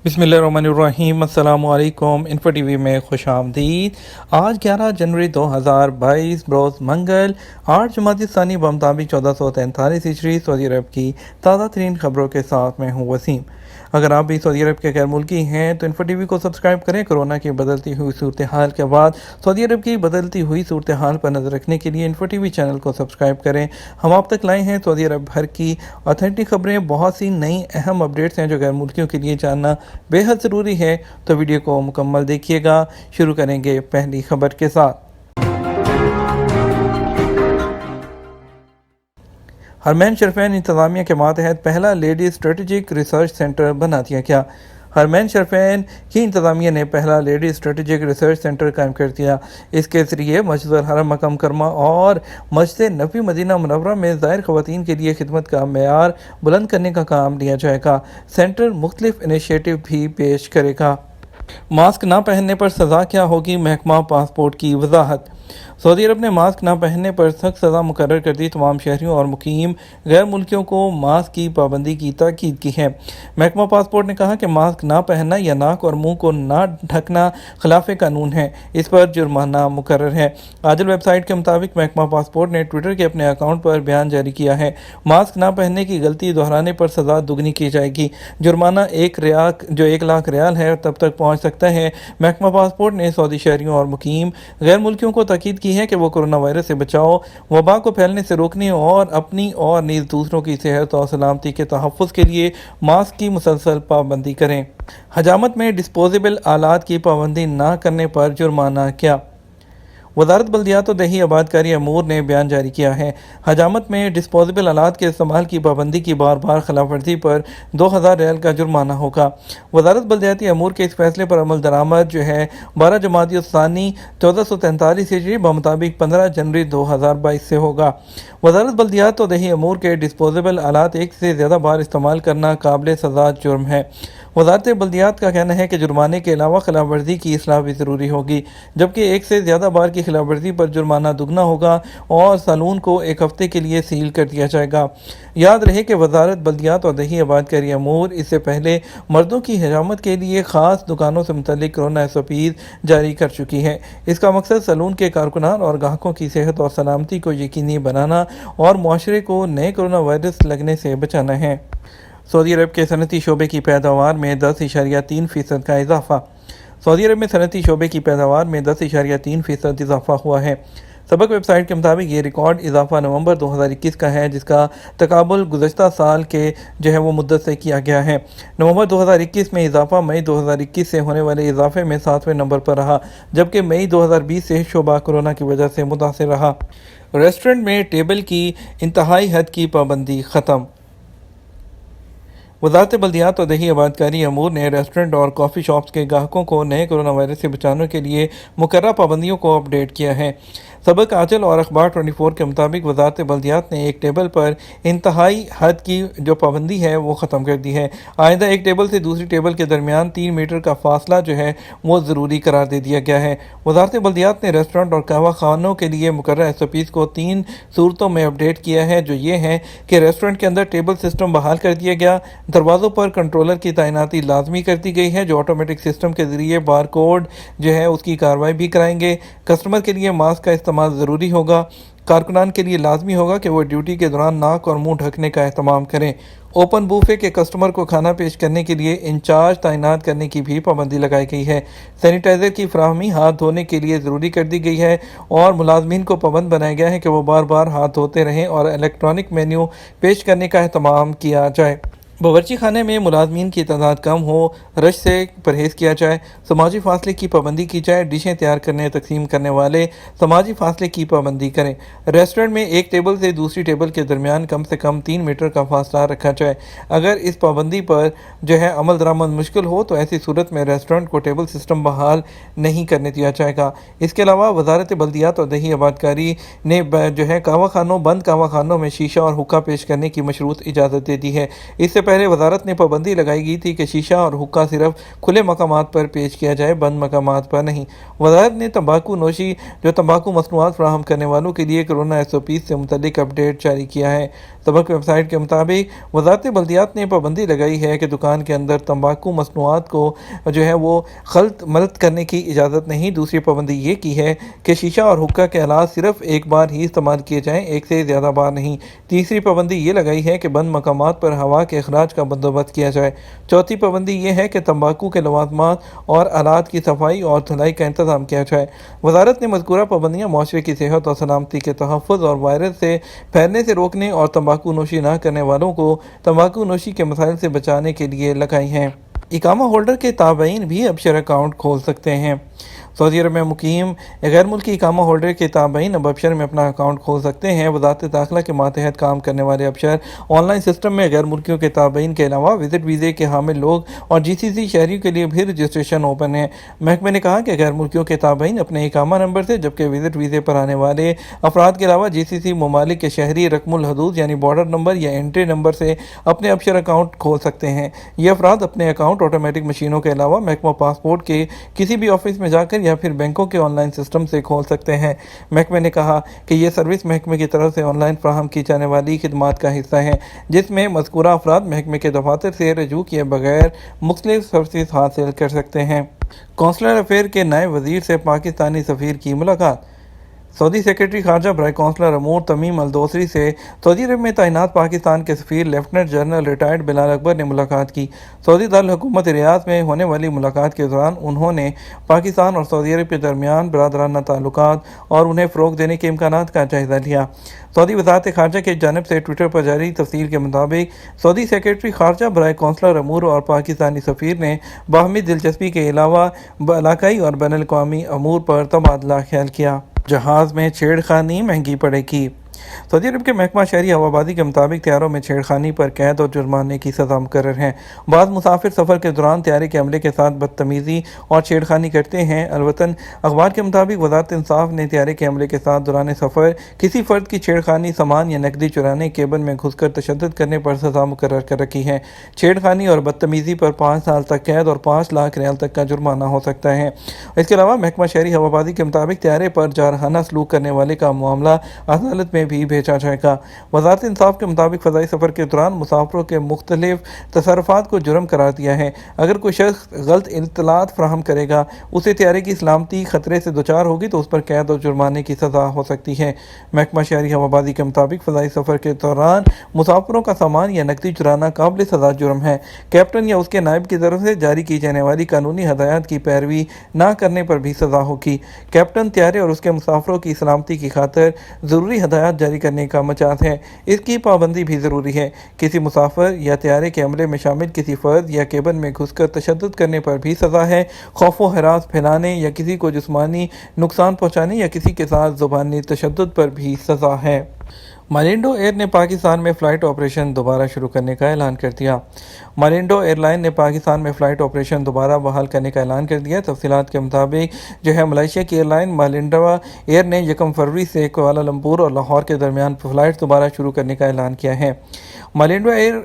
بسم اللہ الرحمن الرحیم۔ السلام علیکم۔ انفو ٹی وی میں خوش آمدید۔ آج 11 جنوری 2022 بروز منگل 8 جمادی الثانی بمطابق 1443 ہجری سعودی عرب کی تازہ ترین خبروں کے ساتھ میں ہوں وسیم۔ اگر آپ بھی سعودی عرب کے غیر ملکی ہیں تو انفو ٹی وی کو سبسکرائب کریں۔ کورونا کی بدلتی ہوئی صورتحال کے بعد سعودی عرب کی بدلتی ہوئی صورتحال پر نظر رکھنے کے لیے انفو ٹی وی چینل کو سبسکرائب کریں۔ ہم آپ تک لائے ہیں سعودی عرب بھر کی اتھینٹک خبریں۔ بہت سی نئی اہم اپڈیٹس ہیں جو غیر ملکیوں کے لیے جاننا بے حد ضروری ہے، تو ویڈیو کو مکمل دیکھیے گا۔ شروع کریں گے پہلی خبر کے ساتھ۔ حرمین شریفین انتظامیہ کے ماتحت پہلا لیڈی اسٹریٹجک ریسرچ سینٹر بنا دیا گیا۔ حرمین شریفین کی انتظامیہ نے پہلا لیڈی اسٹریٹجک ریسرچ سینٹر قائم کر دیا۔ اس کے ذریعے مسجد الحرم مکہ مکرمہ اور مسجد نبوی مدینہ منورہ میں زائر خواتین کے لیے خدمت کا معیار بلند کرنے کا کام لیا جائے گا۔ سینٹر مختلف انیشیٹو بھی پیش کرے گا۔ ماسک نہ پہننے پر سزا کیا ہوگی، محکمہ پاسپورٹ کی وضاحت۔ سعودی عرب نے ماسک نہ پہننے پر سخت سزا مقرر کر دی۔ تمام شہریوں اور مقیم غیر ملکیوں کو ماسک کی پابندی کی تاکید کی ہے۔ محکمہ پاسپورٹ نے کہا کہ ماسک نہ پہننا یا ناک اور منہ کو نہ ڈھکنا خلاف قانون ہے، اس پر جرمانہ مقرر ہے۔ عاجل ویب سائٹ کے مطابق محکمہ پاسپورٹ نے ٹویٹر کے اپنے اکاؤنٹ پر بیان جاری کیا ہے۔ ماسک نہ پہننے کی غلطی دہرانے پر سزا دوگنی کی جائے گی۔ جرمانہ 1 لاکھ ریال ہے تب تک پہنچ سکتا ہے۔ محکمہ پاسپورٹ نے سعودی شہریوں اور مقیم غیر ملکیوں کو تاکید کی ہے کہ وہ کورونا وائرس سے بچاؤ، وبا کو پھیلنے سے روکنے اور اپنی اور نیز دوسروں کی صحت اور سلامتی کے تحفظ کے لیے ماسک کی مسلسل پابندی کریں۔ حجامت میں ڈسپوزیبل آلات کی پابندی نہ کرنے پر جرمانہ کیا؟ وزارت بلدیات و دیہی آبادکاری امور نے بیان جاری کیا ہے۔ حجامت میں ڈسپوزیبل آلات کے استعمال کی پابندی کی بار خلاف ورزی پر 2000 ریال کا جرمانہ ہوگا۔ وزارت بلدیاتی امور کے اس فیصلے پر عمل درآمد 12 جمادی الثانی 1443 ہجری بمطابق 15 جنوری 2022 سے ہوگا۔ وزارت بلدیات و دیہی امور کے ڈسپوزیبل آلات ایک سے زیادہ بار استعمال کرنا قابل سزا جرم ہے۔ وزارت بلدیات کا کہنا ہے کہ جرمانے کے علاوہ خلاف ورزی کی اصلاح بھی ضروری ہوگی، جبکہ ایک سے زیادہ بار کی خلاف ورزی پر جرمانہ دگنا ہوگا اور سالون کو 1 ہفتے کے لیے سیل کر دیا جائے گا۔ یاد رہے کہ وزارت بلدیات اور دیہی آبادکاری امور اس سے پہلے مردوں کی حجامت کے لیے خاص دکانوں سے متعلق کورونا SOPs جاری کر چکی ہے۔ اس کا مقصد سالون کے کارکنان اور گاہکوں کی صحت اور سلامتی کو یقینی بنانا اور معاشرے کو نئے کورونا وائرس لگنے سے بچانا ہے۔ سعودی عرب کے صنعتی شعبے کی پیداوار میں 10.3% کا اضافہ۔ سعودی عرب میں صنعتی شعبے کی پیداوار میں 10.3% اضافہ ہوا ہے۔ سبق ویب سائٹ کے مطابق یہ ریکارڈ اضافہ نومبر 2021 کا ہے، جس کا تقابل گزشتہ سال کے وہ مدت سے کیا گیا ہے۔ نومبر 2021 میں اضافہ مئی 2021 سے ہونے والے اضافے میں 7ویں نمبر پر رہا، جبکہ مئی 2020 سے شعبہ کورونا کی وجہ سے متاثر رہا۔ ریسٹورنٹ میں ٹیبل کی انتہائی حد کی پابندی ختم۔ وزارت بلدیات اور دیہی آبادکاری امور نے ریسٹورنٹ اور کافی شاپس کے گاہکوں کو نئے کورونا وائرس سے بچانے کے لیے مقررہ پابندیوں کو اپ ڈیٹ کیا ہے۔ سبق عاجل اور اخبار 24 کے مطابق وزارت بلدیات نے ایک ٹیبل پر انتہائی حد کی پابندی ہے وہ ختم کر دی ہے۔ آئندہ ایک ٹیبل سے دوسری ٹیبل کے درمیان 3 میٹر کا فاصلہ وہ ضروری قرار دے دیا گیا ہے۔ وزارت بلدیات نے ریسٹورنٹ اور قہوہ خانوں کے لیے مقررہ SOPs کو 3 صورتوں میں اپ ڈیٹ کیا ہے، جو یہ ہیں کہ ریسٹورنٹ کے اندر ٹیبل سسٹم بحال کر دیا گیا، دروازوں پر کنٹرولر کی تعیناتی لازمی کر دی گئی ہے جو آٹومیٹک سسٹم کے ذریعے بار کوڈ اس کی کارروائی بھی کرائیں گے۔ کسٹمر کے لیے ماسک کا استعمال ضروری ہوگا۔ کارکنان کے لیے لازمی ہوگا کہ وہ ڈیوٹی کے دوران ناک اور منہ ڈھکنے کا اہتمام کریں۔ اوپن بوفے کے کسٹمر کو کھانا پیش کرنے کے لیے انچارج تعینات کرنے کی بھی پابندی لگائی گئی ہے۔ سینیٹائزر کی فراہمی ہاتھ دھونے کے لیے ضروری کر دی گئی ہے اور ملازمین کو پابند بنایا گیا ہے کہ وہ بار ہاتھ دھوتے رہیں اور الیکٹرانک مینیو پیش کرنے کا اہتمام کیا جائے۔ باورچی خانے میں ملازمین کی تعداد کم ہو، رش سے پرہیز کیا جائے، سماجی فاصلے کی پابندی کی جائے، ڈشیں تیار کرنے تقسیم کرنے والے سماجی فاصلے کی پابندی کریں۔ ریسٹورنٹ میں ایک ٹیبل سے دوسری ٹیبل کے درمیان کم سے کم 3 میٹر کا فاصلہ رکھا جائے۔ اگر اس پابندی پر عمل درآمد مشکل ہو تو ایسی صورت میں ریسٹورنٹ کو ٹیبل سسٹم بحال نہیں کرنے دیا جائے گا۔ اس کے علاوہ وزارت بلدیات اور دیہی آبادکاری نے بند قہوہ خانوں میں شیشہ اور حقہ پیش کرنے کی مشروط اجازت دے دی ہے۔ اس سے پہلے وزارت نے پابندی لگائی گئی تھی کہ شیشہ اور حقہ صرف کھلے مقامات پر پیش کیا جائے، بند مقامات پر نہیں۔ وزارت نے تمباکو نوشی جو تمباکو مصنوعات فراہم کرنے والوں کے لیے کورونا SOPs سے متعلق اپڈیٹ جاری کیا ہے۔ سبق ویب سائٹ کے مطابق وزارت بلدیات نے پابندی لگائی ہے کہ دکان کے اندر تمباکو مصنوعات کو وہ خلط ملط کرنے کی اجازت نہیں۔ دوسری پابندی یہ کی ہے کہ شیشہ اور حقہ کے آلات صرف ایک بار ہی استعمال کیے جائیں، ایک سے زیادہ بار نہیں۔ تیسری پابندی یہ لگائی ہے کہ بند مقامات پر ہوا کے اخراج کا بندوبست کیا جائے۔ چوتھی پابندی یہ ہے کہ تمباکو کے لوازمات اور آلات کی صفائی اور دھلائی کا انتظام کیا جائے۔ وزارت نے مذکورہ پابندیاں معاشرے کی صحت اور سلامتی کے تحفظ اور وائرس سے پھیلنے سے روکنے اور تمباکو نوشی نہ کرنے والوں کو تمباکو نوشی کے مسائل سے بچانے کے لیے لگائی ہیں۔ اقامہ ہولڈر کے تابعین بھی اب شرح اکاؤنٹ کھول سکتے ہیں۔ سعودی عرب میں مقیم غیر ملکی اقامہ ہولڈر کے تابعین اب ابشر میں اپنا اکاؤنٹ کھول سکتے ہیں۔ وزارت داخلہ کے ماتحت کام کرنے والے ابشر آن لائن سسٹم میں غیر ملکیوں کے تابعین کے علاوہ وزٹ ویزے کے حامل لوگ اور GCC شہریوں کے لیے بھی رجسٹریشن اوپن ہے۔ محکمے نے کہا کہ غیر ملکیوں کے تابعین اپنے اقامہ نمبر سے، جبکہ وزٹ ویزے پر آنے والے افراد کے علاوہ GCC ممالک کے شہری رقم الحدود یعنی بارڈر نمبر یا انٹری نمبر سے اپنے ابشر اکاؤنٹ کھول سکتے ہیں۔ یہ افراد اپنے اکاؤنٹ آٹومیٹک مشینوں کے علاوہ محکمہ پاسپورٹ کے کسی بھی آفس میں جا کر یا پھر بینکوں کے آن لائن سسٹم سے کھول سکتے ہیں۔ محکمے نے کہا کہ یہ سروس محکمے کی طرف سے آن لائن فراہم کی جانے والی خدمات کا حصہ ہے، جس میں مذکورہ افراد محکمے کے دفاتر سے رجوع کیے بغیر مختلف سروسز حاصل کر سکتے ہیں۔ قونصلر افیئر کے نائب وزیر سے پاکستانی سفیر کی ملاقات۔ سعودی سیکرٹری خارجہ برائے قونصلر امور تمیم الدوسری سے سعودی عرب میں تعینات پاکستان کے سفیر لیفٹیننٹ جنرل ریٹائرڈ بلال اکبر نے ملاقات کی۔ سعودی دارالحکومت ریاض میں ہونے والی ملاقات کے دوران انہوں نے پاکستان اور سعودی عرب کے درمیان برادرانہ تعلقات اور انہیں فروغ دینے کے امکانات کا جائزہ لیا۔ سعودی وزارت خارجہ کی جانب سے ٹویٹر پر جاری تفصیل کے مطابق سعودی سیکرٹری خارجہ برائے قونصلر امور اور پاکستانی سفیر نے باہمی دلچسپی کے علاوہ علاقائی اور بین الاقوامی امور پر تبادلہ خیال کیا۔ جہاز میں چھیڑ خانی مہنگی پڑے گی۔ سعودی عرب کے محکمہ شہری ہوابازی کے مطابق طیاروں میں چھیڑ خانی پر قید اور جرمانے کی سزا مقرر ہے۔ بعض مسافر سفر کے دوران طیارے کے عملے کے ساتھ بدتمیزی اور چھیڑ خانی کرتے ہیں۔ الوطن اخبار کے مطابق وزارت انصاف نے طیارے کے عملے کے ساتھ دوران سفر کسی فرد کی چھیڑ خانی، سامان یا نقدی چرانے، کیبن میں گھس کر تشدد کرنے پر سزا مقرر کر رکھی ہے۔ چھیڑ خانی اور بدتمیزی پر 5 سال تک قید اور 5 لاکھ ریال تک کا جرمانہ ہو سکتا ہے۔ اس کے علاوہ محکمہ شہری ہوابازی کے مطابق طیارے پر جارحانہ سلوک کرنے والے کا معاملہ عدالت میں بھی بھیجا جائے گا۔ وزارت انصاف کے مطابق فضائی سفر کے دوران مسافروں کے مختلف تصرفات کو جرم قرار دیا ہے۔ اگر کوئی شخص غلط اطلاعات فراہم کرے گا، اسے طیارے کی سلامتی خطرے سے دوچار ہوگی تو اس پر قید اور جرمانے کی سزا ہو سکتی ہے۔ محکمہ شہری ہوابازی کے مطابق فضائی سفر کے دوران مسافروں کا سامان یا نقدی چرانا قابل سزا جرم ہے۔ کیپٹن یا اس کے نائب کی طرف سے جاری کی جانے والی قانونی ہدایات کی پیروی نہ کرنے پر بھی سزا ہوگی۔ کیپٹن طیارے اور اس کے مسافروں کی سلامتی کی خاطر ضروری ہدایات جاری کرنے کا مجاز ہے، اس کی پابندی بھی ضروری ہے۔ کسی مسافر یا طیارے کے عملے میں شامل کسی فرد یا کیبن میں گھس کر تشدد کرنے پر بھی سزا ہے۔ خوف و ہراس پھیلانے یا کسی کو جسمانی نقصان پہنچانے یا کسی کے ساتھ زبانی تشدد پر بھی سزا ہے۔ مالینڈو ایئر نے پاکستان میں فلائٹ آپریشن دوبارہ شروع کرنے کا اعلان کر دیا۔ مالینڈو ایئر لائن نے پاکستان میں فلائٹ آپریشن دوبارہ بحال کرنے کا اعلان کر دیا۔ تفصیلات کے مطابق ملائیشیا کی ایئر لائن مالینڈو ایئر نے 1 فروری سے کوالالمپور اور لاہور کے درمیان فلائٹ دوبارہ شروع کرنے کا اعلان کیا ہے۔ مالینڈو ایئر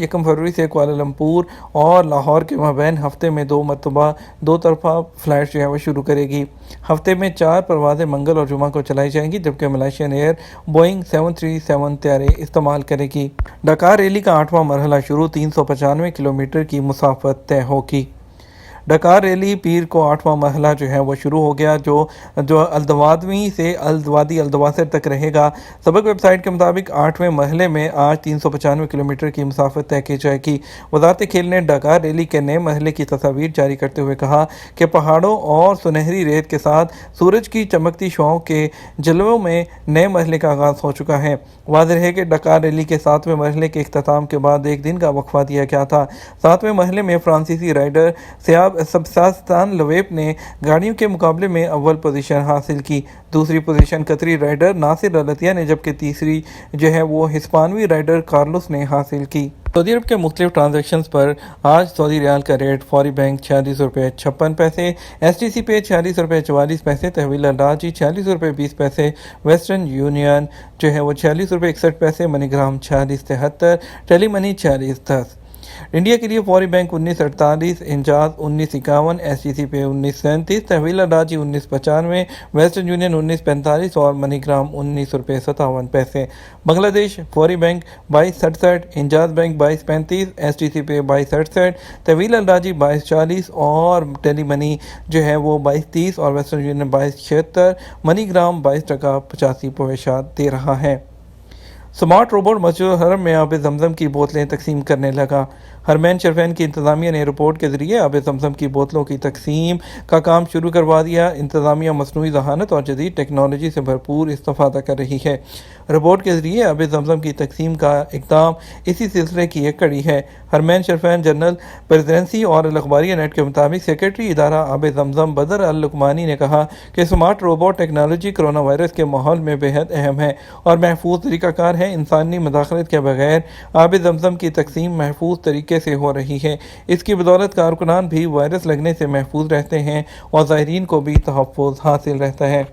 1 فروری سے کوالالمپور اور لاہور کے مابین ہفتے میں 2 مرتبہ 2 طرفہ فلائٹ وہ شروع کرے گی۔ ہفتے میں 4 پروازیں منگل اور جمعہ کو چلائی جائیں گی، جبکہ ملائیشین ایئر بوئنگ 737 طیارے استعمال کرے گی۔ ڈکار ریلی کا 8واں مرحلہ شروع، 395 کلومیٹر کی مسافت طے ہوگی۔ ڈکار ریلی پیر کو 8واں مرحلہ وہ شروع ہو گیا جو الدوادوی سے وادی الدواسر تک رہے گا۔ سبق ویب سائٹ کے مطابق 8ویں مرحلے میں آج 395 کلومیٹر کی مسافت طے کی جائے گی۔ وزارت کھیل نے ڈکار ریلی کے نئے مرحلے کی تصاویر جاری کرتے ہوئے کہا کہ پہاڑوں اور سنہری ریت کے ساتھ سورج کی چمکتی شعاؤں کے جلووں میں نئے مرحلے کا آغاز ہو چکا ہے۔ واضح ہے کہ ڈکار ریلی کے 7ویں مرحلے کے اختتام کے بعد 1 دن کا وقفہ دیا گیا تھا۔ 7ویں مرحلے میں فرانسیسی رائڈر سباستیان لویپ نے گاڑیوں کے مقابلے میں اول پوزیشن حاصل کی۔ دوسری پوزیشن قطری رائڈر ناصر العطیہ نے، جبکہ تیسری وہ ہسپانوی رائڈر کارلوس نے حاصل کی۔ سعودی عرب کے مختلف ٹرانزیکشنز پر آج سعودی ریال کا ریٹ: فوری بینک 46 روپے 56 پیسے، STC پے 46 روپے 44 پیسے، تحویل اراضی 46 روپے 20 پیسے، ویسٹرن یونین 46 روپے 61 پیسے، منی گرام 46.73، ٹیلی منی 46.10۔ انڈیا کے لیے فوری بینک 1948، انجاز 1951، STC پے 1937، تحویل اراضی 1995، ویسٹرن یونین 1945 اور منی گرام 19 روپے 57 پیسے۔ بنگلہ دیش فوری بینک 2267، انجاز بینک 2235، STC پے 2267، تحویل اراضی 2240 اور ٹیلی منی جو ہے وہ 2230 اور ویسٹرن یونین 2276، منی گرام 22.85 دے رہا ہے۔ سمارٹ روبوٹ مسجد الحرم میں آب زمزم کی بوتلیں تقسیم کرنے لگا۔ حرمین شریفین کی انتظامیہ نے رپورٹ کے ذریعے آب زمزم کی بوتلوں کی تقسیم کا کام شروع کروا دیا۔ انتظامیہ مصنوعی ذہانت اور جدید ٹیکنالوجی سے بھرپور استفادہ کر رہی ہے۔ رپورٹ کے ذریعے آب زمزم کی تقسیم کا اقدام اسی سلسلے کی ایک کڑی ہے۔ حرمین شریفین جنرل پریزیڈنسی اور الاخباریہ نیٹ کے مطابق سیکریٹری ادارہ آب زمزم بدر اللقمانی نے کہا کہ smart robot technology corona virus کے ماحول میں بہت اہم ہے اور محفوظ طریقہ کار ہے۔ انسانی مداخلت کے بغیر آب زمزم کی تقسیم محفوظ طریقے سے ہو رہی ہے۔ اس کی بدولت کارکنان بھی وائرس لگنے سے محفوظ رہتے ہیں اور زائرین کو بھی تحفظ حاصل رہتا ہے۔